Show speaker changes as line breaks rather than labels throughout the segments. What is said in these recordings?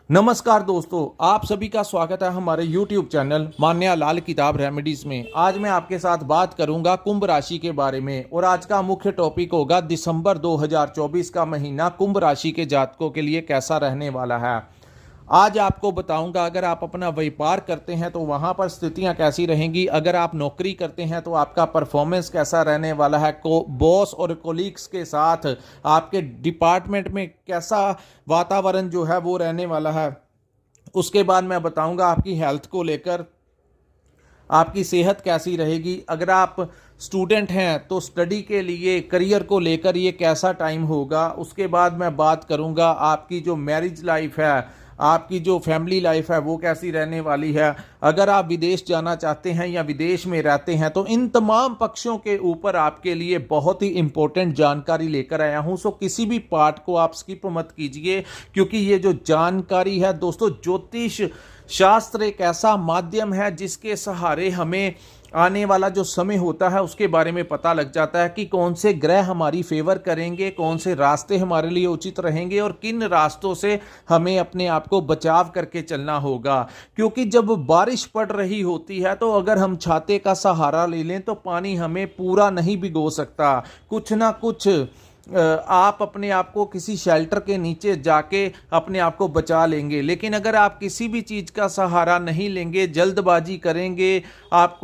नमस्कार दोस्तों, आप सभी का स्वागत है हमारे YouTube चैनल मान्या लाल किताब रेमेडीज में। आज मैं आपके साथ बात करूंगा कुंभ राशि के बारे में और आज का मुख्य टॉपिक होगा दिसंबर 2024 का महीना कुंभ राशि के जातकों के लिए कैसा रहने वाला है। आज आपको बताऊंगा अगर आप अपना व्यापार करते हैं तो वहां पर स्थितियां कैसी रहेंगी, अगर आप नौकरी करते हैं तो आपका परफॉर्मेंस कैसा रहने वाला है, बॉस और कोलीग्स के साथ आपके डिपार्टमेंट में कैसा वातावरण जो है वो रहने वाला है। उसके बाद मैं बताऊंगा आपकी हेल्थ को लेकर आपकी सेहत कैसी रहेगी। अगर आप स्टूडेंट हैं तो स्टडी के लिए करियर को लेकर ये कैसा टाइम होगा। उसके बाद मैं बात करूंगा आपकी जो मैरिज लाइफ है, आपकी जो फैमिली लाइफ है वो कैसी रहने वाली है। अगर आप विदेश जाना चाहते हैं या विदेश में रहते हैं तो इन तमाम पक्षों के ऊपर आपके लिए बहुत ही इंपॉर्टेंट जानकारी लेकर आया हूं। सो किसी भी पार्ट को आप स्किप मत कीजिए, क्योंकि ये जो जानकारी है दोस्तों, ज्योतिष शास्त्र एक ऐसा माध्यम है जिसके सहारे हमें आने वाला जो समय होता है उसके बारे में पता लग जाता है कि कौन से ग्रह हमारी फेवर करेंगे, कौन से रास्ते हमारे लिए उचित रहेंगे और किन रास्तों से हमें अपने आप को बचाव करके चलना होगा। क्योंकि जब बारिश पड़ रही होती है तो अगर हम छाते का सहारा ले लें तो पानी हमें पूरा नहीं भिगो सकता। कुछ ना कुछ आप अपने आप को किसी शेल्टर के नीचे जाके अपने आप को बचा लेंगे, लेकिन अगर आप किसी भी चीज़ का सहारा नहीं लेंगे, जल्दबाजी करेंगे, आप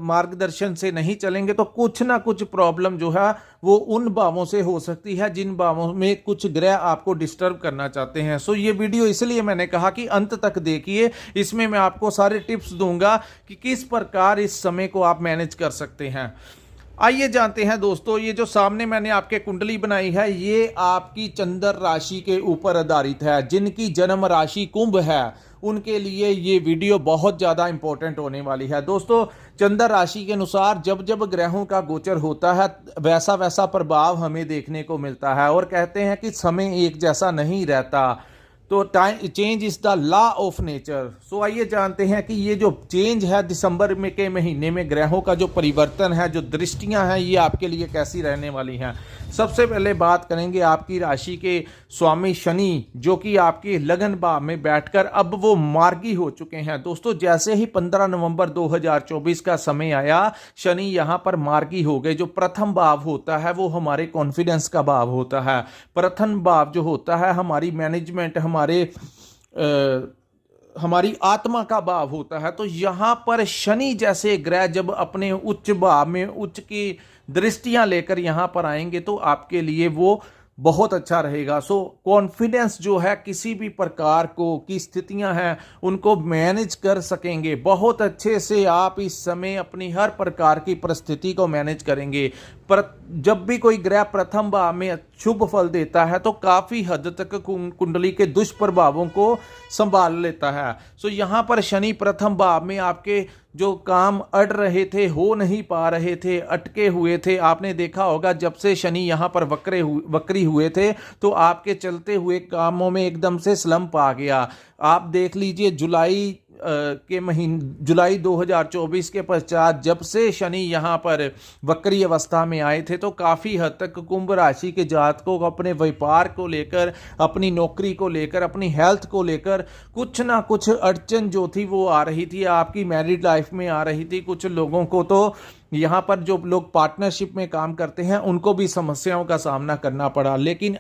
मार्गदर्शन से नहीं चलेंगे तो कुछ ना कुछ प्रॉब्लम जो है वो उन भावों से हो सकती है जिन भावों में कुछ ग्रह आपको डिस्टर्ब करना चाहते हैं। सो ये वीडियो इसलिए मैंने कहा कि अंत तक देखिए, इसमें मैं आपको सारे टिप्स दूंगा कि किस प्रकार इस समय को आप मैनेज कर सकते हैं। आइए जानते हैं दोस्तों, ये जो सामने मैंने आपके कुंडली बनाई है ये आपकी चंद्र राशि के ऊपर आधारित है। जिनकी जन्म राशि कुंभ है उनके लिए ये वीडियो बहुत ज़्यादा इंपॉर्टेंट होने वाली है। दोस्तों, चंद्र राशि के अनुसार जब जब ग्रहों का गोचर होता है वैसा वैसा प्रभाव हमें देखने को मिलता है और कहते हैं कि समय एक जैसा नहीं रहता, तो time change is the law of nature. So आइए जानते हैं कि ये जो चेंज है दिसंबर में के महीने में ग्रहों का जो परिवर्तन है, जो दृष्टियां हैं, ये आपके लिए कैसी रहने वाली हैं। सबसे पहले बात करेंगे आपकी राशि के स्वामी शनि, जो कि आपकी लगन भाव में बैठकर अब वो मार्गी हो चुके हैं। दोस्तों, जैसे ही 15 नवंबर 2024 का समय आया, शनि यहाँ पर मार्गी हो गए। जो प्रथम भाव होता है वो हमारे कॉन्फिडेंस का भाव होता है। प्रथम भाव जो होता है हमारी मैनेजमेंट, हमारी आत्मा का भाव होता है। तो यहां पर शनि जैसे ग्रह जब अपने उच्च भाव में उच्च की दृष्टियां लेकर यहां पर आएंगे तो आपके लिए वो बहुत अच्छा रहेगा। सो कॉन्फिडेंस जो है, किसी भी प्रकार को की स्थितियां हैं उनको मैनेज कर सकेंगे बहुत अच्छे से। आप इस समय अपनी हर प्रकार की परिस्थिति को मैनेज करेंगे। पर जब भी कोई ग्रह प्रथम भाव में शुभ फल देता है तो काफी हद तक कुंडली के दुष्प्रभावों को संभाल लेता है। सो यहाँ पर शनि प्रथम भाव में आपके जो काम अड़ रहे थे, हो नहीं पा रहे थे, अटके हुए थे, आपने देखा होगा जब से शनि यहाँ पर वक्री हुए थे तो आपके चलते हुए कामों में एकदम से स्लंप आ गया। आप देख लीजिए जुलाई 2024 के पश्चात जब से शनि यहाँ पर वक्री अवस्था में आए थे तो काफ़ी हद तक कुंभ राशि के जातकों को अपने व्यापार को लेकर, अपनी नौकरी को लेकर, अपनी हेल्थ को लेकर कुछ ना कुछ अड़चन जो थी वो आ रही थी। आपकी मैरिड लाइफ में आ रही थी। कुछ लोगों को तो यहाँ पर जो लोग पार्टनरशिप में काम करते हैं उनको भी समस्याओं का सामना करना पड़ा। लेकिन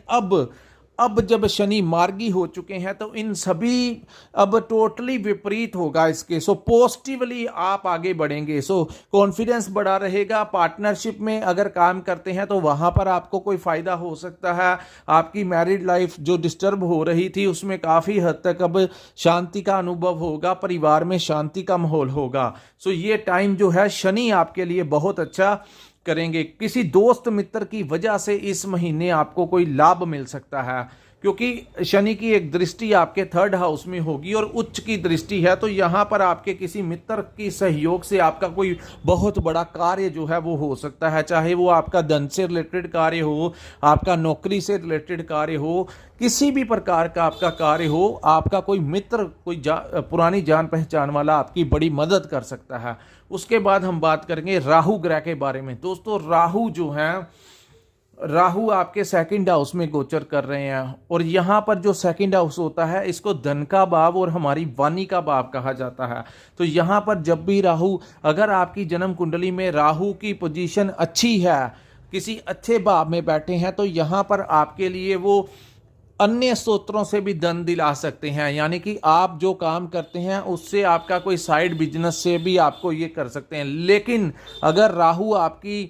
अब जब शनि मार्गी हो चुके हैं तो इन सभी अब टोटली विपरीत होगा इसके। सो पॉजिटिवली आप आगे बढ़ेंगे। सो कॉन्फिडेंस बढ़ा रहेगा। पार्टनरशिप में अगर काम करते हैं तो वहां पर आपको कोई फायदा हो सकता है। आपकी मैरिड लाइफ जो डिस्टर्ब हो रही थी उसमें काफी हद तक अब शांति का अनुभव होगा, परिवार में शांति का माहौल होगा। सो ये टाइम जो है शनि आपके लिए बहुत अच्छा करेंगे। किसी दोस्त मित्र की वजह से इस महीने आपको कोई लाभ मिल सकता है, क्योंकि शनि की एक दृष्टि आपके थर्ड हाउस में होगी और उच्च की दृष्टि है। तो यहाँ पर आपके किसी मित्र की सहयोग से आपका कोई बहुत बड़ा कार्य जो है वो हो सकता है। चाहे वो आपका धन से रिलेटेड कार्य हो, आपका नौकरी से रिलेटेड कार्य हो, किसी भी प्रकार का आपका कार्य हो, आपका कोई मित्र, कोई पुरानी जान पहचान वाला आपकी बड़ी मदद कर सकता है। उसके बाद हम बात करेंगे राहु ग्रह के बारे में। दोस्तों, राहु जो है राहु आपके सेकंड हाउस में गोचर कर रहे हैं, और यहाँ पर जो सेकंड हाउस होता है इसको धन का भाव और हमारी वाणी का भाव कहा जाता है। तो यहाँ पर जब भी राहु, अगर आपकी जन्म कुंडली में राहु की पोजीशन अच्छी है, किसी अच्छे भाव में बैठे हैं, तो यहाँ पर आपके लिए वो अन्य स्रोतों से भी धन दिला सकते हैं। यानी कि आप जो काम करते हैं उससे आपका कोई साइड बिजनेस से भी आपको ये कर सकते हैं। लेकिन अगर राहु आपकी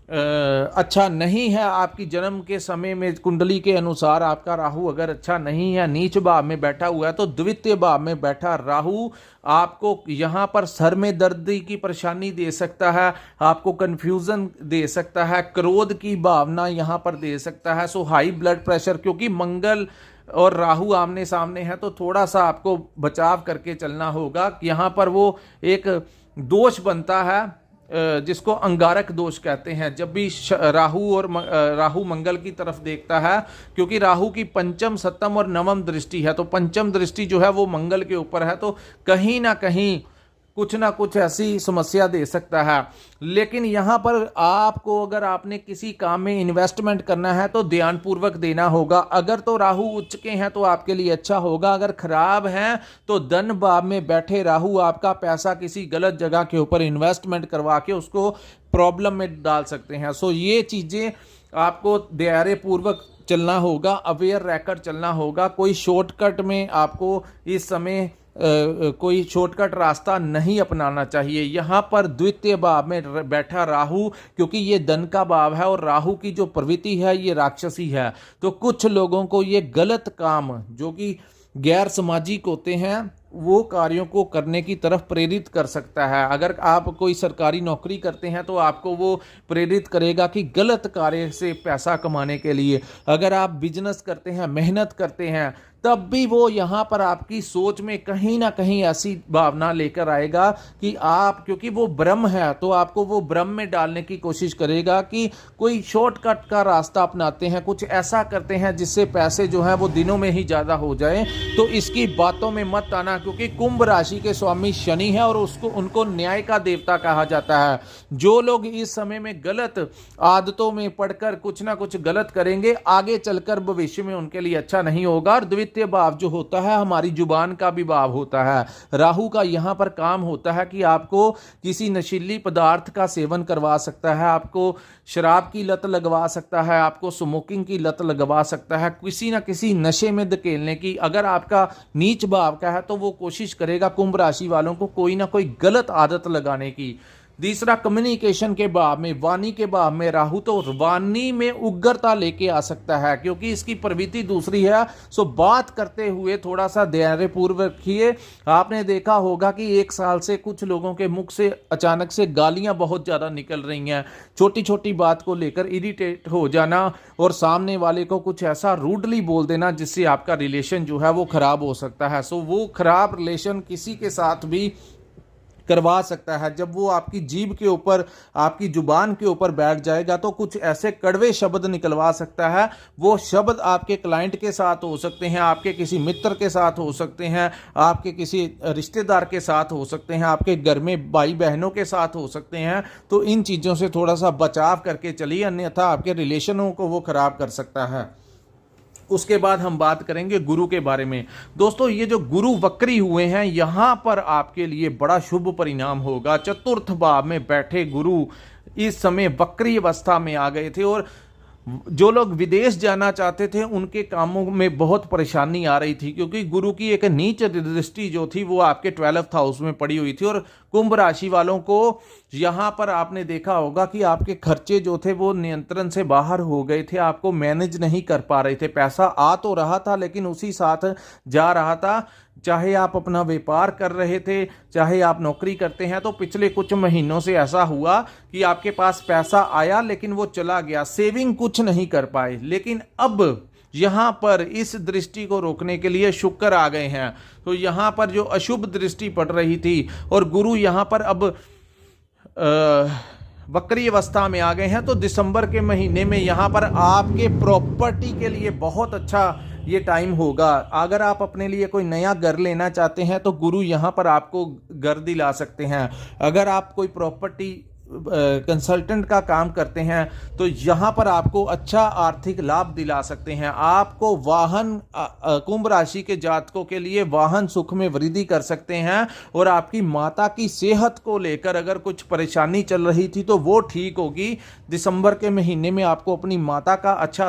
अच्छा नहीं है, आपकी जन्म के समय में कुंडली के अनुसार आपका राहु अगर अच्छा नहीं है, नीच भाव में बैठा हुआ है, तो द्वितीय भाव में बैठा राहु आपको यहाँ पर सर में दर्द की परेशानी दे सकता है, आपको कंफ्यूजन दे सकता है, क्रोध की भावना यहाँ पर दे सकता है। सो हाई ब्लड प्रेशर, क्योंकि मंगल और राहु आमने सामने है, तो थोड़ा सा आपको बचाव करके चलना होगा। यहाँ पर वो एक दोष बनता है जिसको अंगारक दोष कहते हैं। जब भी राहु मंगल की तरफ देखता है, क्योंकि राहु की पंचम, सप्तम और नवम दृष्टि है, तो पंचम दृष्टि जो है वो मंगल के ऊपर है, तो कहीं ना कहीं कुछ ना कुछ ऐसी समस्या दे सकता है। लेकिन यहाँ पर आपको, अगर आपने किसी काम में इन्वेस्टमेंट करना है तो ध्यानपूर्वक देना होगा। अगर तो राहु उच्च के हैं तो आपके लिए अच्छा होगा, अगर खराब हैं तो धन भाव में बैठे राहु आपका पैसा किसी गलत जगह के ऊपर इन्वेस्टमेंट करवा के उसको प्रॉब्लम में डाल सकते हैं। सो ये चीज़ें आपको धैर्यपूर्वक चलना होगा, अवेयर रहकर चलना होगा। कोई शॉर्टकट में आपको इस समय कोई शॉर्टकट रास्ता नहीं अपनाना चाहिए। यहाँ पर द्वितीय भाव में बैठा राहु, क्योंकि ये धन का भाव है और राहु की जो प्रवृत्ति है ये राक्षसी है, तो कुछ लोगों को ये गलत काम जो कि गैर सामाजिक होते हैं वो कार्यों को करने की तरफ प्रेरित कर सकता है। अगर आप कोई सरकारी नौकरी करते हैं तो आपको वो प्रेरित करेगा कि गलत कार्य से पैसा कमाने के लिए। अगर आप बिजनेस करते हैं, मेहनत करते हैं, तब भी वो यहाँ पर आपकी सोच में कहीं ना कहीं ऐसी भावना लेकर आएगा कि आप, क्योंकि वो ब्रह्म है, तो आपको वो ब्रह्म में डालने की कोशिश करेगा कि कोई शॉर्टकट का रास्ता अपनाते हैं, कुछ ऐसा करते हैं जिससे पैसे जो हैं वो दिनों में ही ज़्यादा हो जाए। तो इसकी बातों में मत आना, क्योंकि कुंभ राशि के स्वामी शनि है और उनको न्याय का देवता कहा जाता है। जो लोग इस समय में गलत आदतों में पड़कर कुछ ना कुछ गलत करेंगे, आगे चलकर भविष्य में उनके लिए अच्छा नहीं होगा। और द्वितीय भाव जो होता है हमारी जुबान का भी भाव होता है। राहु का यहाँ पर काम होता है कि आपको किसी नशीली पदार्थ का सेवन करवा सकता है, आपको शराब की लत लगवा सकता है, आपको स्मोकिंग की लत लगवा सकता है, किसी ना किसी नशे में धकेलने की। अगर आपका नीच भाव का है तो वो कोशिश करेगा कुंभ राशि वालों को कोई ना कोई गलत आदत लगाने की। तीसरा, कम्युनिकेशन के भाव में, वाणी के भाव में राहु, तो वाणी में उग्रता लेके आ सकता है, क्योंकि इसकी प्रवृत्ति दूसरी है। सो बात करते हुए थोड़ा सा धैर्यपूर्वक रखिए। आपने देखा होगा कि एक साल से कुछ लोगों के मुख से अचानक से गालियां बहुत ज़्यादा निकल रही हैं, छोटी छोटी बात को लेकर इरिटेट हो जाना और सामने वाले को कुछ ऐसा रूडली बोल देना जिससे आपका रिलेशन जो है वो खराब हो सकता है। सो वो खराब रिलेशन किसी के साथ भी करवा सकता है। जब वो आपकी जीभ के ऊपर, आपकी जुबान के ऊपर बैठ जाएगा तो कुछ ऐसे कड़वे शब्द निकलवा सकता है। वो शब्द आपके क्लाइंट के साथ हो सकते हैं, आपके किसी मित्र के साथ हो सकते हैं, आपके किसी रिश्तेदार के साथ हो सकते हैं, आपके घर में भाई बहनों के साथ हो सकते हैं। तो इन चीज़ों से थोड़ा सा बचाव करके चलिए, अन्यथा आपके रिलेशनों को वो खराब कर सकता है। उसके बाद हम बात करेंगे गुरु के बारे में। दोस्तों, ये जो गुरु वक्री हुए हैं, यहाँ पर आपके लिए बड़ा शुभ परिणाम होगा। चतुर्थ भाव में बैठे गुरु इस समय वक्री अवस्था में आ गए थे और जो लोग विदेश जाना चाहते थे उनके कामों में बहुत परेशानी आ रही थी, क्योंकि गुरु की एक नीच दृष्टि जो थी वो आपके 12th हाउस में पड़ी हुई थी। और कुंभ राशि वालों को यहाँ पर आपने देखा होगा कि आपके खर्चे जो थे वो नियंत्रण से बाहर हो गए थे, आपको मैनेज नहीं कर पा रहे थे। पैसा आ तो रहा था लेकिन उसी साथ जा रहा था। चाहे आप अपना व्यापार कर रहे थे, चाहे आप नौकरी करते हैं, तो पिछले कुछ महीनों से ऐसा हुआ कि आपके पास पैसा आया लेकिन वो चला गया, सेविंग कुछ नहीं कर पाए। लेकिन अब यहाँ पर इस दृष्टि को रोकने के लिए शुक्र आ गए हैं। तो यहाँ पर जो अशुभ दृष्टि पड़ रही थी और गुरु यहाँ पर अब वक्री अवस्था में आ गए हैं, तो दिसंबर के महीने में यहाँ पर आपके प्रॉपर्टी के लिए बहुत अच्छा ये टाइम होगा। अगर आप अपने लिए कोई नया घर लेना चाहते हैं तो गुरु यहाँ पर आपको घर दिला सकते हैं। अगर आप कोई प्रॉपर्टी कंसल्टेंट का काम करते हैं तो यहाँ पर आपको अच्छा आर्थिक लाभ दिला सकते हैं। आपको वाहन कुंभ राशि के जातकों के लिए वाहन सुख में वृद्धि कर सकते हैं और आपकी माता की सेहत को लेकर अगर कुछ परेशानी चल रही थी तो वो ठीक होगी। दिसंबर के महीने में आपको अपनी माता का अच्छा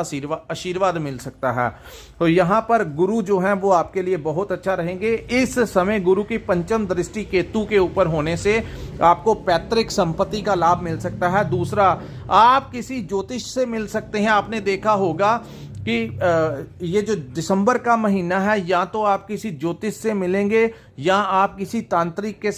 आशीर्वाद मिल सकता है। तो यहाँ पर गुरु जो हैं वो आपके लिए बहुत अच्छा रहेंगे। इस समय गुरु की पंचम दृष्टि केतु के ऊपर होने से आपको पैतृक संपत्ति का लाभ मिल सकता है। दूसरा, आप किसी ज्योतिष से मिल सकते हैं। आपने देखा होगा कि ये जो दिसंबर का महीना है, या तो आप किसी ज्योतिष से मिलेंगे या आप किसी तांत्रिक के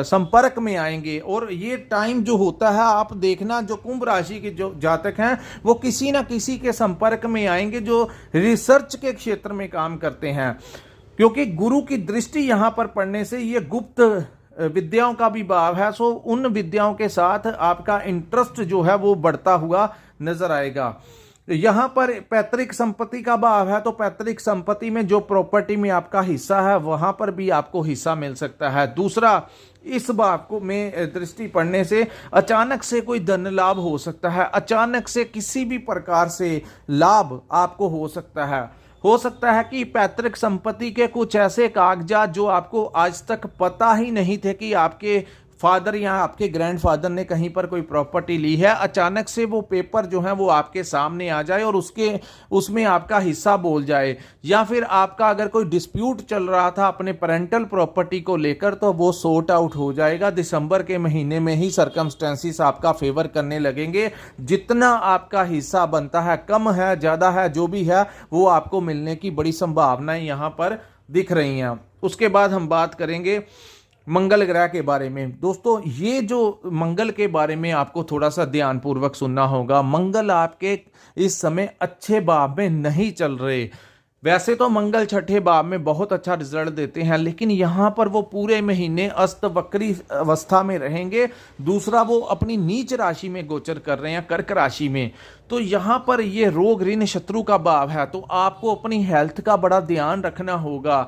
संपर्क में आएंगे। और ये टाइम जो होता है, आप देखना जो कुंभ राशि के जो जातक हैं वो किसी ना किसी के संपर्क में आएंगे जो रिसर्च के क्षेत्र में काम करते हैं, क्योंकि गुरु की दृष्टि यहां पर पड़ने से ये गुप्त विद्याओं का भी भाव है। सो उन विद्याओं के साथ आपका इंटरेस्ट जो है वो बढ़ता हुआ नजर आएगा। यहां पर पैतृक संपत्ति का भाव है, तो पैतृक संपत्ति में जो प्रॉपर्टी में आपका हिस्सा है वहां पर भी आपको हिस्सा मिल सकता है। दूसरा, इस भाव को में दृष्टि पड़ने से अचानक से कोई धन लाभ हो सकता है। अचानक से किसी भी प्रकार से लाभ आपको हो सकता है। हो सकता है कि पैतृक संपत्ति के कुछ ऐसे कागजात जो आपको आज तक पता ही नहीं थे कि आपके फादर या आपके ग्रैंडफादर ने कहीं पर कोई प्रॉपर्टी ली है, अचानक से वो पेपर जो है वो आपके सामने आ जाए और उसमें आपका हिस्सा बोल जाए। या फिर आपका अगर कोई डिस्प्यूट चल रहा था अपने पेरेंटल प्रॉपर्टी को लेकर तो वो सॉर्ट आउट हो जाएगा। दिसंबर के महीने में ही सर्कमस्टेंसेस आपका फेवर करने लगेंगे। जितना आपका हिस्सा बनता है, कम है ज्यादा है जो भी है, वो आपको मिलने की बड़ी संभावनाएं यहाँ पर दिख रही हैं। उसके बाद हम बात करेंगे मंगल ग्रह के बारे में। दोस्तों, ये जो मंगल के बारे में आपको थोड़ा सा ध्यानपूर्वक सुनना होगा। मंगल आपके इस समय अच्छे भाव में नहीं चल रहे। वैसे तो मंगल छठे भाव में बहुत अच्छा रिजल्ट देते हैं, लेकिन यहां पर वो पूरे महीने अस्त वक्री अवस्था में रहेंगे। दूसरा, वो अपनी नीच राशि में गोचर कर रहे हैं, कर्क राशि में। तो यहां पर ये रोग ऋण शत्रु का भाव है, तो आपको अपनी हेल्थ का बड़ा ध्यान रखना होगा,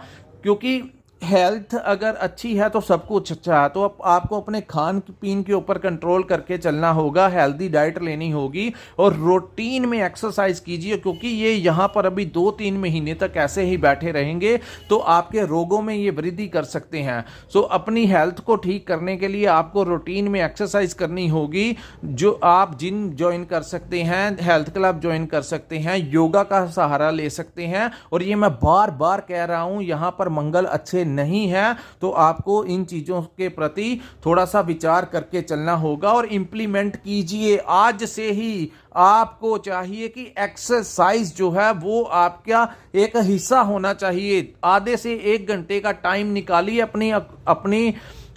क्योंकि हेल्थ अगर अच्छी है तो सब कुछ अच्छा है। तो आपको अपने खान पीन के ऊपर कंट्रोल करके चलना होगा, हेल्दी डाइट लेनी होगी और रूटीन में एक्सरसाइज कीजिए, क्योंकि ये यहाँ पर अभी 2-3 महीने तक ऐसे ही बैठे रहेंगे तो आपके रोगों में ये वृद्धि कर सकते हैं। सो अपनी हेल्थ को ठीक करने के लिए आपको रूटीन में एक्सरसाइज करनी होगी। जो आप जिम ज्वाइन कर सकते हैं, हेल्थ क्लब ज्वाइन कर सकते हैं, योगा का सहारा ले सकते हैं। और ये मैं बार बार कह रहा हूं, यहाँ पर मंगल अच्छे नहीं है तो आपको इन चीजों के प्रति थोड़ा सा विचार करके चलना होगा और इंप्लीमेंट कीजिए। आज से ही आपको चाहिए कि एक्सरसाइज जो है वो आपका एक हिस्सा होना चाहिए। आधे से 1 घंटे का टाइम निकालिए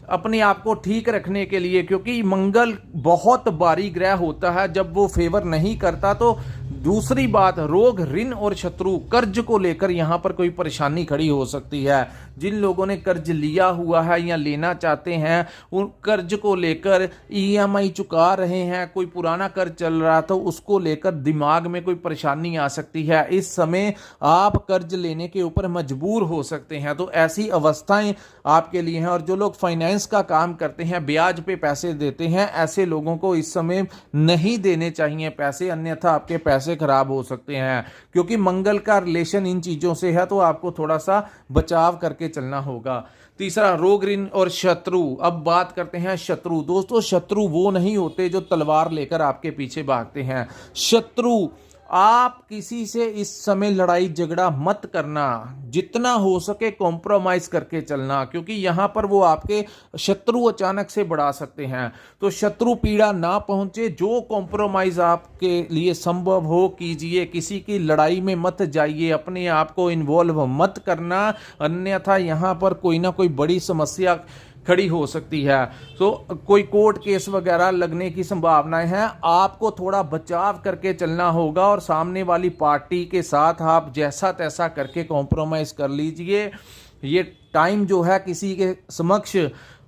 अपने आप को ठीक रखने के लिए, क्योंकि मंगल बहुत भारी ग्रह होता है। जब वो फेवर नहीं करता तो दूसरी बात, रोग ऋण और शत्रु कर्ज को लेकर यहां पर कोई परेशानी खड़ी हो सकती है। जिन लोगों ने कर्ज लिया हुआ है या लेना चाहते हैं, उन कर्ज को लेकर ईएमआई चुका रहे हैं, कोई पुराना कर्ज चल रहा तो उसको लेकर दिमाग में कोई परेशानी आ सकती है। इस समय आप कर्ज लेने के ऊपर मजबूर हो सकते हैं, तो ऐसी अवस्थाएं आपके लिए हैं। और जो लोग फाइनेंस का काम करते हैं, ब्याज पे पैसे देते हैं, ऐसे लोगों को इस समय नहीं देने चाहिए पैसे, अन्यथा आपके पैसे खराब हो सकते हैं। क्योंकि मंगल का रिलेशन इन चीजों से है, तो आपको थोड़ा सा बचाव करके चलना होगा। तीसरा, रोग ऋण और शत्रु। अब बात करते हैं शत्रु। दोस्तों, शत्रु वो नहीं होते जो तलवार लेकर आपके पीछे भागते हैं। शत्रु, आप किसी से इस समय लड़ाई झगड़ा मत करना, जितना हो सके कॉम्प्रोमाइज करके चलना, क्योंकि यहां पर वो आपके शत्रु अचानक से बढ़ा सकते हैं। तो शत्रु पीड़ा ना पहुंचे, जो कॉम्प्रोमाइज आपके लिए संभव हो कीजिए। किसी की लड़ाई में मत जाइए, अपने आप को इन्वॉल्व मत करना, अन्यथा यहां पर कोई ना कोई बड़ी समस्या खड़ी हो सकती है। तो कोई कोर्ट केस वगैरह लगने की संभावनाएं हैं। आपको थोड़ा बचाव करके चलना होगा और सामने वाली पार्टी के साथ आप जैसा तैसा करके कॉम्प्रोमाइज कर लीजिए। ये टाइम जो है किसी के समक्ष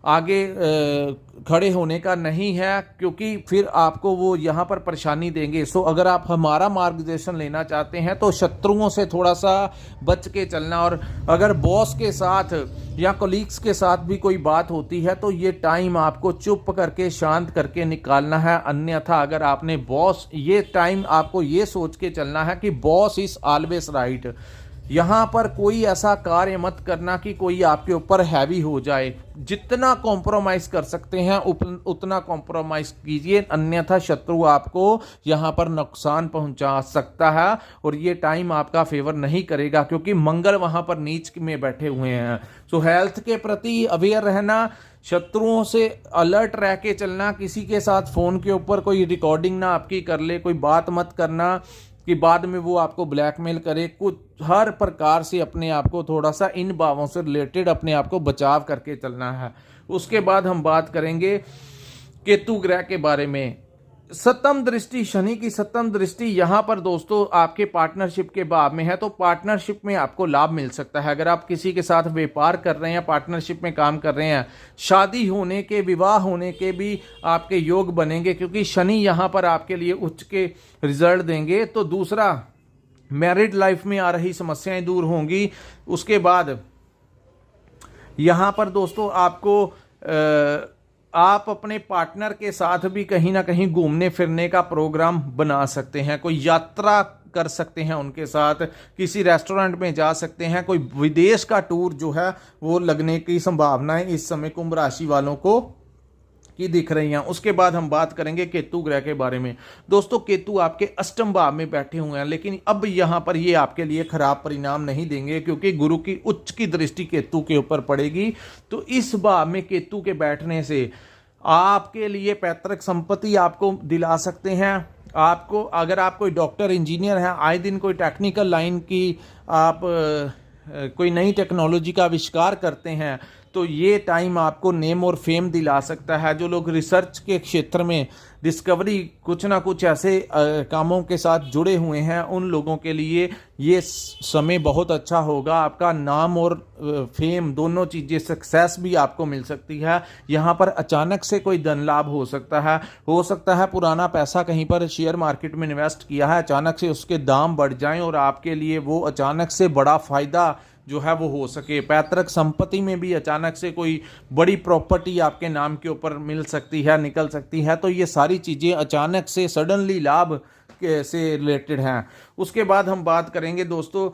आगे खड़े होने का नहीं है, क्योंकि फिर आपको वो यहाँ पर परेशानी देंगे। सो अगर आप हमारा मार्गदर्शन लेना चाहते हैं तो शत्रुओं से थोड़ा सा बच के चलना, और अगर बॉस के साथ या कोलीग्स के साथ भी कोई बात होती है तो ये टाइम आपको चुप करके शांत करके निकालना है। अन्यथा अगर आपने बॉस, ये टाइम आपको ये सोच के चलना है कि बॉस इज ऑलवेज राइट। यहाँ पर कोई ऐसा कार्य मत करना कि कोई आपके ऊपर हैवी हो जाए। जितना कॉम्प्रोमाइज कर सकते हैं उतना कॉम्प्रोमाइज कीजिए, अन्यथा शत्रु आपको यहाँ पर नुकसान पहुंचा सकता है और ये टाइम आपका फेवर नहीं करेगा, क्योंकि मंगल वहां पर नीच में बैठे हुए हैं। सो हेल्थ के प्रति अवेयर रहना, शत्रुओं से अलर्ट रह के चलना, किसी के साथ फोन के ऊपर कोई रिकॉर्डिंग ना आपकी कर ले, कोई बात मत करना कि बाद में वो आपको ब्लैकमेल करे। कुछ हर प्रकार से अपने आप को थोड़ा सा इन भावों से रिलेटेड अपने आप को बचाव करके चलना है। उसके बाद हम बात करेंगे केतु ग्रह के बारे में। सप्तम दृष्टि, शनि की सप्तम दृष्टि यहाँ पर दोस्तों आपके पार्टनरशिप के भाव में है, तो पार्टनरशिप में आपको लाभ मिल सकता है। अगर आप किसी के साथ व्यापार कर रहे हैं, पार्टनरशिप में काम कर रहे हैं, शादी होने के, विवाह होने के भी आपके योग बनेंगे, क्योंकि शनि यहाँ पर आपके लिए उच्च के रिजल्ट देंगे। तो दूसरा, मैरिड लाइफ में आ रही समस्याएं दूर होंगी। उसके बाद यहाँ पर दोस्तों आपको आप अपने पार्टनर के साथ भी कहीं ना कहीं घूमने फिरने का प्रोग्राम बना सकते हैं, कोई यात्रा कर सकते हैं उनके साथ, किसी रेस्टोरेंट में जा सकते हैं, कोई विदेश का टूर जो है वो लगने की संभावनाएं इस समय कुंभ राशि वालों को की दिख रही हैं। उसके बाद हम बात करेंगे केतु ग्रह के बारे में। दोस्तों केतु आपके अष्टम भाव में बैठे हुए हैं, लेकिन अब यहाँ पर ये आपके लिए खराब परिणाम नहीं देंगे, क्योंकि गुरु की उच्च की दृष्टि केतु के ऊपर पड़ेगी। तो इस भाव में केतु के बैठने से आपके लिए पैतृक संपत्ति आपको दिला सकते हैं। आपको, अगर आप कोई डॉक्टर इंजीनियर हैं, आए दिन कोई टेक्निकल लाइन की आप कोई नई टेक्नोलॉजी का आविष्कार करते हैं, तो ये टाइम आपको नेम और फेम दिला सकता है। जो लोग रिसर्च के क्षेत्र में डिस्कवरी कुछ ना कुछ ऐसे कामों के साथ जुड़े हुए हैं, उन लोगों के लिए ये समय बहुत अच्छा होगा। आपका नाम और फेम दोनों चीज़ें, सक्सेस भी आपको मिल सकती है। यहाँ पर अचानक से कोई धन लाभ हो सकता है पुराना पैसा कहीं पर शेयर मार्केट में इन्वेस्ट किया है, अचानक से उसके दाम बढ़ जाएं और आपके लिए वो अचानक से बड़ा फायदा जो है वो हो सके। पैतृक संपत्ति में भी अचानक से कोई बड़ी प्रॉपर्टी आपके नाम के ऊपर मिल सकती है, निकल सकती है। तो ये सारी चीज़ें अचानक से सडनली लाभ से रिलेटेड हैं। उसके बाद हम बात करेंगे दोस्तों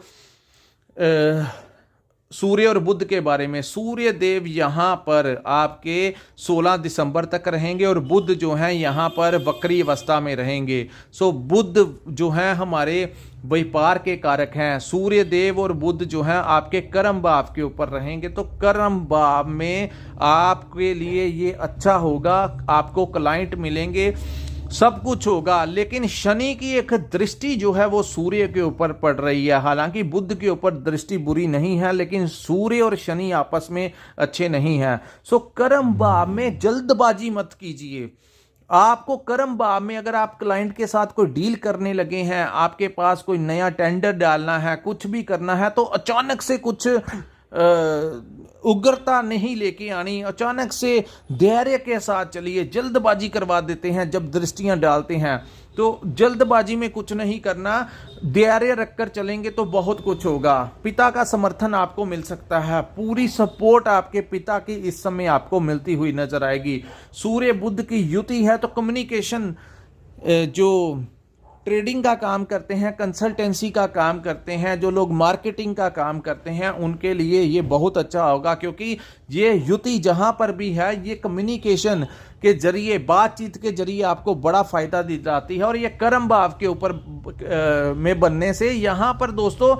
सूर्य और बुध के बारे में। सूर्य देव यहाँ पर आपके 16 दिसंबर तक रहेंगे और बुध जो हैं यहाँ पर वक्री अवस्था में रहेंगे। सो बुध जो हैं हमारे व्यापार के कारक हैं। सूर्य देव और बुध जो हैं आपके कर्म भाव के ऊपर रहेंगे, तो कर्म भाव में आपके लिए ये अच्छा होगा, आपको क्लाइंट मिलेंगे, सब कुछ होगा। लेकिन शनि की एक दृष्टि जो है वो सूर्य के ऊपर पड़ रही है। हालांकि बुध के ऊपर दृष्टि बुरी नहीं है, लेकिन सूर्य और शनि आपस में अच्छे नहीं हैं। सो कर्म भाव में जल्दबाजी मत कीजिए। आपको कर्म भाव में अगर आप क्लाइंट के साथ कोई डील करने लगे हैं, आपके पास कोई नया टेंडर डालना है, कुछ भी करना है, तो अचानक से कुछ उग्रता नहीं लेके आनी, अचानक से धैर्य के साथ चलिए। जल्दबाजी करवा देते हैं जब दृष्टियां डालते हैं, तो जल्दबाजी में कुछ नहीं करना, धैर्य रखकर चलेंगे तो बहुत कुछ होगा। पिता का समर्थन आपको मिल सकता है, पूरी सपोर्ट आपके पिता की इस समय आपको मिलती हुई नजर आएगी। सूर्य बुध की युति है, तो कम्युनिकेशन, जो ट्रेडिंग का काम करते हैं, कंसल्टेंसी का काम करते हैं, जो लोग मार्केटिंग का काम करते हैं, उनके लिए ये बहुत अच्छा होगा, क्योंकि ये युति जहां पर भी है ये कम्युनिकेशन के जरिए, बातचीत के जरिए आपको बड़ा फायदा दिलाती है। और ये कर्म भाव के ऊपर में बनने से यहाँ पर दोस्तों,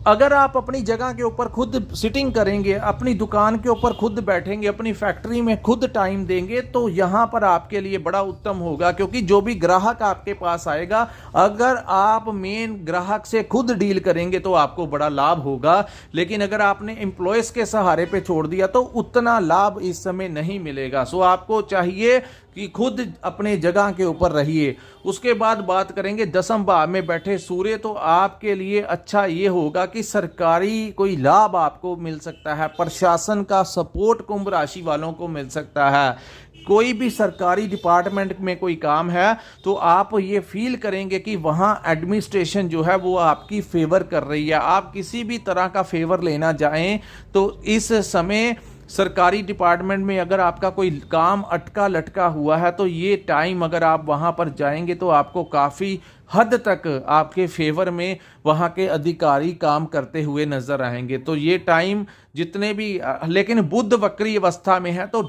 अगर आप अपनी जगह के ऊपर खुद सिटिंग करेंगे, अपनी दुकान के ऊपर खुद बैठेंगे, अपनी फैक्ट्री में खुद टाइम देंगे, तो यहाँ पर आपके लिए बड़ा उत्तम होगा। क्योंकि जो भी ग्राहक आपके पास आएगा, अगर आप मेन ग्राहक से खुद डील करेंगे तो आपको बड़ा लाभ होगा। लेकिन अगर आपने एम्प्लॉयज के सहारे पे छोड़ दिया तो उतना लाभ इस समय नहीं मिलेगा। सो आपको चाहिए कि खुद अपने जगह के ऊपर रहिए। उसके बाद बात करेंगे दसम भाव में बैठे सूर्य, तो आपके लिए अच्छा ये होगा कि सरकारी कोई लाभ आपको मिल सकता है, प्रशासन का सपोर्ट कुंभ राशि वालों को मिल सकता है। कोई भी सरकारी डिपार्टमेंट में कोई काम है तो आप ये फील करेंगे कि वहाँ एडमिनिस्ट्रेशन जो है वो आपकी फेवर कर रही है। आप किसी भी तरह का फेवर लेना जाएं तो इस समय सरकारी डिपार्टमेंट में अगर आपका कोई काम अटका लटका हुआ है तो ये टाइम अगर आप वहाँ पर जाएंगे तो आपको काफ़ी हद तक आपके फेवर में वहाँ के अधिकारी काम करते हुए नजर आएंगे। तो ये टाइम जितने भी, लेकिन बुध वक्री अवस्था में है तो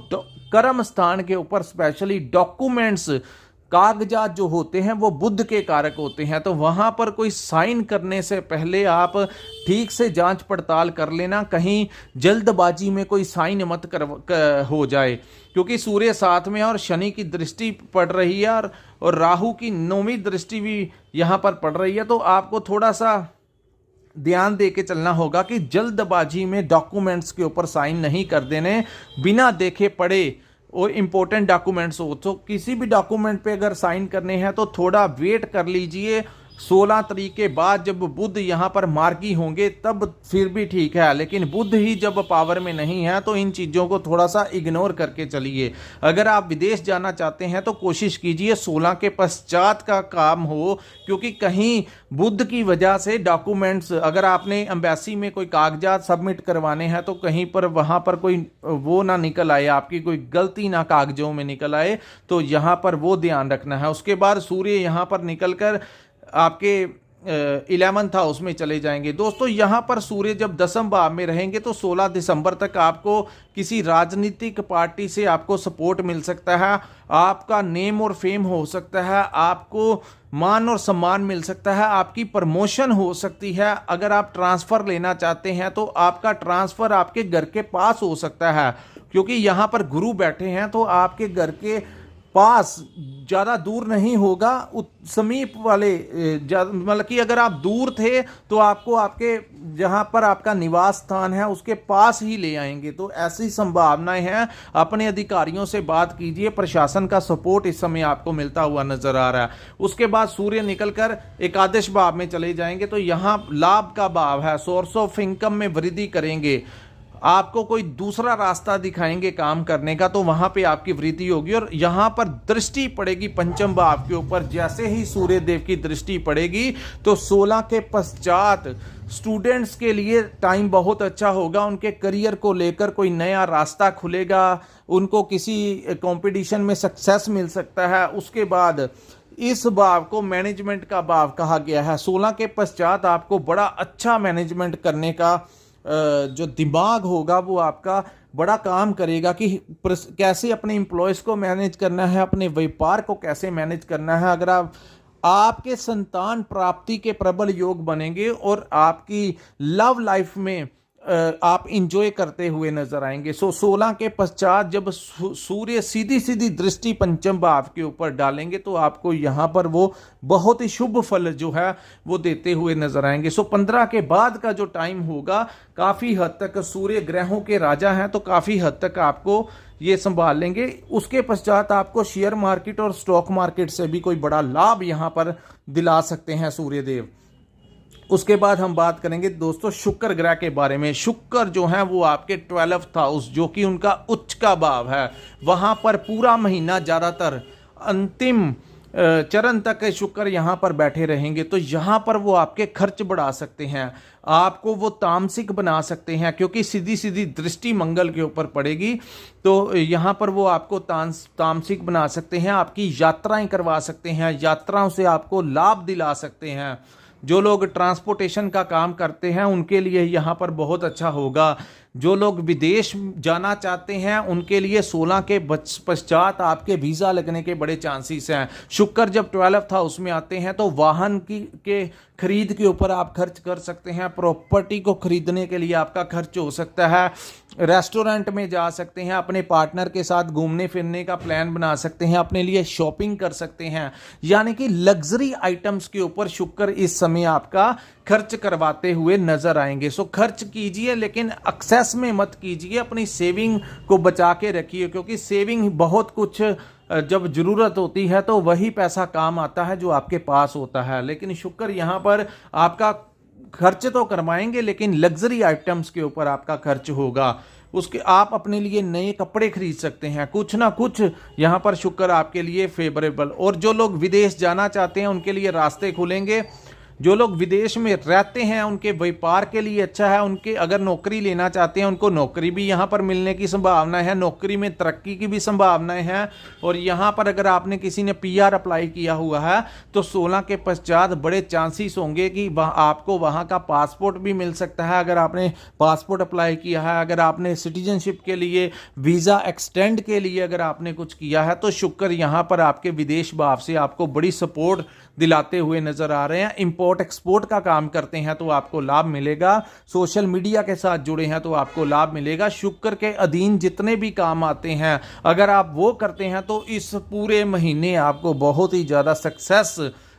कर्म स्थान के ऊपर स्पेशली डॉक्यूमेंट्स, कागजात जो होते हैं वो बुध के कारक होते हैं, तो वहां पर कोई साइन करने से पहले आप ठीक से जांच पड़ताल कर लेना, कहीं जल्दबाजी में कोई साइन मत हो जाए, क्योंकि सूर्य साथ में और शनि की दृष्टि पड़ रही है और राहु की 9वीं दृष्टि भी यहां पर पड़ रही है। तो आपको थोड़ा सा ध्यान दे के चलना होगा कि जल्दबाजी में डॉक्यूमेंट्स के ऊपर साइन नहीं कर देने, बिना देखे पढ़े। और इम्पोर्टेंट डॉक्यूमेंट्स हो तो किसी भी डॉक्यूमेंट पे अगर साइन करने हैं तो थोड़ा वेट कर लीजिए। 16 तारीख के बाद जब बुध यहाँ पर मार्गी होंगे तब फिर भी ठीक है, लेकिन बुध ही जब पावर में नहीं है तो इन चीज़ों को थोड़ा सा इग्नोर करके चलिए। अगर आप विदेश जाना चाहते हैं तो कोशिश कीजिए 16 के पश्चात का काम हो, क्योंकि कहीं बुध की वजह से डॉक्यूमेंट्स, अगर आपने एम्बेसी में कोई कागजात सबमिट करवाने हैं तो कहीं पर वहाँ पर कोई वो ना निकल आए, आपकी कोई गलती ना कागजों में निकल आए, तो यहाँ पर वो ध्यान रखना है। उसके बाद सूर्य यहाँ पर निकल कर आपके 11th हाउस में चले जाएंगे। दोस्तों यहाँ पर सूर्य जब दसम भाव में रहेंगे तो 16 दिसंबर तक आपको किसी राजनीतिक पार्टी से आपको सपोर्ट मिल सकता है, आपका नेम और फेम हो सकता है, आपको मान और सम्मान मिल सकता है, आपकी प्रमोशन हो सकती है। अगर आप ट्रांसफ़र लेना चाहते हैं तो आपका ट्रांसफ़र आपके घर के पास हो सकता है, क्योंकि यहाँ पर गुरु बैठे हैं तो आपके घर के पास, ज़्यादा दूर नहीं होगा, समीप वाले, मतलब कि अगर आप दूर थे तो आपको आपके जहाँ पर आपका निवास स्थान है उसके पास ही ले आएंगे। तो ऐसी संभावनाएं हैं। अपने अधिकारियों से बात कीजिए, प्रशासन का सपोर्ट इस समय आपको मिलता हुआ नजर आ रहा है। उसके बाद सूर्य निकलकर एकादश भाव में चले जाएंगे तो यहाँ लाभ का भाव है, सोर्स ऑफ इनकम में वृद्धि करेंगे, आपको कोई दूसरा रास्ता दिखाएंगे काम करने का, तो वहां पे आपकी वृद्धि होगी। और यहां पर दृष्टि पड़ेगी पंचम भाव के ऊपर, जैसे ही सूर्य देव की दृष्टि पड़ेगी तो 16 के पश्चात स्टूडेंट्स के लिए टाइम बहुत अच्छा होगा। उनके करियर को लेकर कोई नया रास्ता खुलेगा, उनको किसी कंपटीशन में सक्सेस मिल सकता है। उसके बाद इस भाव को मैनेजमेंट का भाव कहा गया है। 16 के पश्चात आपको बड़ा अच्छा मैनेजमेंट करने का जो दिमाग होगा वो आपका बड़ा काम करेगा कि कैसे अपने एम्प्लॉयज़ को मैनेज करना है, अपने व्यापार को कैसे मैनेज करना है। अगर आपके संतान प्राप्ति के प्रबल योग बनेंगे और आपकी लव लाइफ में आप इंजॉय करते हुए नजर आएंगे। 16 के पश्चात जब सूर्य सीधी सीधी दृष्टि पंचम भाव के ऊपर डालेंगे तो आपको यहाँ पर वो बहुत ही शुभ फल जो है वो देते हुए नजर आएंगे। 15 के बाद का जो टाइम होगा काफी हद तक, सूर्य ग्रहों के राजा हैं तो काफी हद तक आपको ये संभाल लेंगे। उसके पश्चात आपको शेयर मार्केट और स्टॉक मार्केट से भी कोई बड़ा लाभ यहाँ पर दिला सकते हैं सूर्यदेव। उसके बाद हम बात करेंगे दोस्तों शुक्र ग्रह के बारे में। शुक्र जो है वो आपके 12th हाउस, जो कि उनका उच्च का भाव है, वहां पर पूरा महीना ज़्यादातर अंतिम चरण तक शुक्र यहाँ पर बैठे रहेंगे। तो यहाँ पर वो आपके खर्च बढ़ा सकते हैं, आपको वो तामसिक बना सकते हैं, क्योंकि सीधी सीधी दृष्टि मंगल के ऊपर पड़ेगी। तो यहाँ पर वो आपको तामसिक बना सकते हैं, आपकी यात्राएं करवा सकते हैं, यात्राओं से आपको लाभ दिला सकते हैं। जो लोग ट्रांसपोर्टेशन का काम करते हैं उनके लिए यहाँ पर बहुत अच्छा होगा। जो लोग विदेश जाना चाहते हैं उनके लिए 16 के पश्चात आपके वीज़ा लगने के बड़े चांसेस हैं। शुक्र जब 12th हाउस में आते हैं तो वाहन के खरीद के ऊपर आप खर्च कर सकते हैं, प्रॉपर्टी को खरीदने के लिए आपका खर्च हो सकता है, रेस्टोरेंट में जा सकते हैं, अपने पार्टनर के साथ घूमने फिरने का प्लान बना सकते हैं, अपने लिए शॉपिंग कर सकते हैं। यानी कि लग्जरी आइटम्स के ऊपर शुक्र इस समय आपका खर्च करवाते हुए नजर आएंगे। सो खर्च कीजिए लेकिन एक्सेस में मत कीजिए, अपनी सेविंग को बचा के रखिए, क्योंकि सेविंग बहुत कुछ जब ज़रूरत होती है तो वही पैसा काम आता है जो आपके पास होता है। लेकिन शुक्र यहाँ पर आपका खर्च तो करवाएंगे, लेकिन लग्जरी आइटम्स के ऊपर आपका खर्च होगा। उसके आप अपने लिए नए कपड़े खरीद सकते हैं, कुछ ना कुछ यहाँ पर शुक्र आपके लिए फेवरेबल। और जो लोग विदेश जाना चाहते हैं उनके लिए रास्ते खुलेंगे। जो लोग विदेश में रहते हैं उनके व्यापार के लिए अच्छा है। उनके अगर नौकरी लेना चाहते हैं उनको नौकरी भी यहाँ पर मिलने की संभावना है, नौकरी में तरक्की की भी संभावनाएं हैं। और यहाँ पर अगर आपने किसी ने PR अप्लाई किया हुआ है तो 16 के पश्चात बड़े चांसेस होंगे कि आपको वहाँ का पासपोर्ट भी मिल सकता है। अगर आपने पासपोर्ट अप्लाई किया है, अगर आपने सिटीजनशिप के लिए वीज़ा एक्सटेंड के लिए अगर आपने कुछ किया है, तो शुक्र यहाँ पर आपके विदेश भाव से आपको बड़ी सपोर्ट दिलाते हुए नजर आ रहे हैं। इंपोर्ट एक्सपोर्ट का काम करते हैं तो आपको लाभ मिलेगा। सोशल मीडिया के साथ जुड़े हैं तो आपको लाभ मिलेगा। शुक्र के अधीन जितने भी काम आते हैं अगर आप वो करते हैं तो इस पूरे महीने आपको बहुत ही ज़्यादा सक्सेस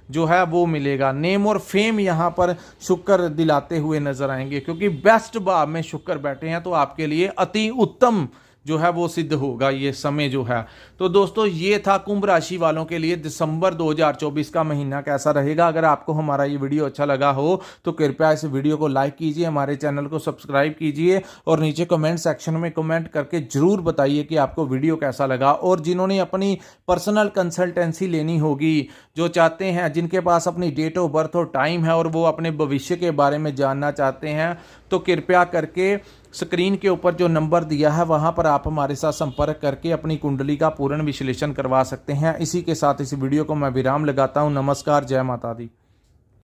जो है वो मिलेगा। नेम और फेम यहाँ पर शुक्र दिलाते हुए नजर आएंगे, क्योंकि बेस्ट भाव में शुक्र बैठे हैं तो आपके लिए अति उत्तम जो है वो सिद्ध होगा ये समय जो है। तो दोस्तों ये था कुंभ राशि वालों के लिए दिसंबर 2024 का महीना कैसा रहेगा। अगर आपको हमारा ये वीडियो अच्छा लगा हो तो कृपया इस वीडियो को लाइक कीजिए, हमारे चैनल को सब्सक्राइब कीजिए और नीचे कमेंट सेक्शन में कमेंट करके जरूर बताइए कि आपको वीडियो कैसा लगा। और जिन्होंने अपनी पर्सनल कंसल्टेंसी लेनी होगी, जो चाहते हैं, जिनके पास अपनी डेट ऑफ बर्थ और टाइम है और वो अपने भविष्य के बारे में जानना चाहते हैं, तो कृपया करके स्क्रीन के ऊपर जो नंबर दिया है वहां पर आप हमारे साथ संपर्क करके अपनी कुंडली का पूर्ण विश्लेषण करवा सकते हैं। इसी के साथ इस वीडियो को मैं विराम लगाता हूं। नमस्कार, जय माता दी।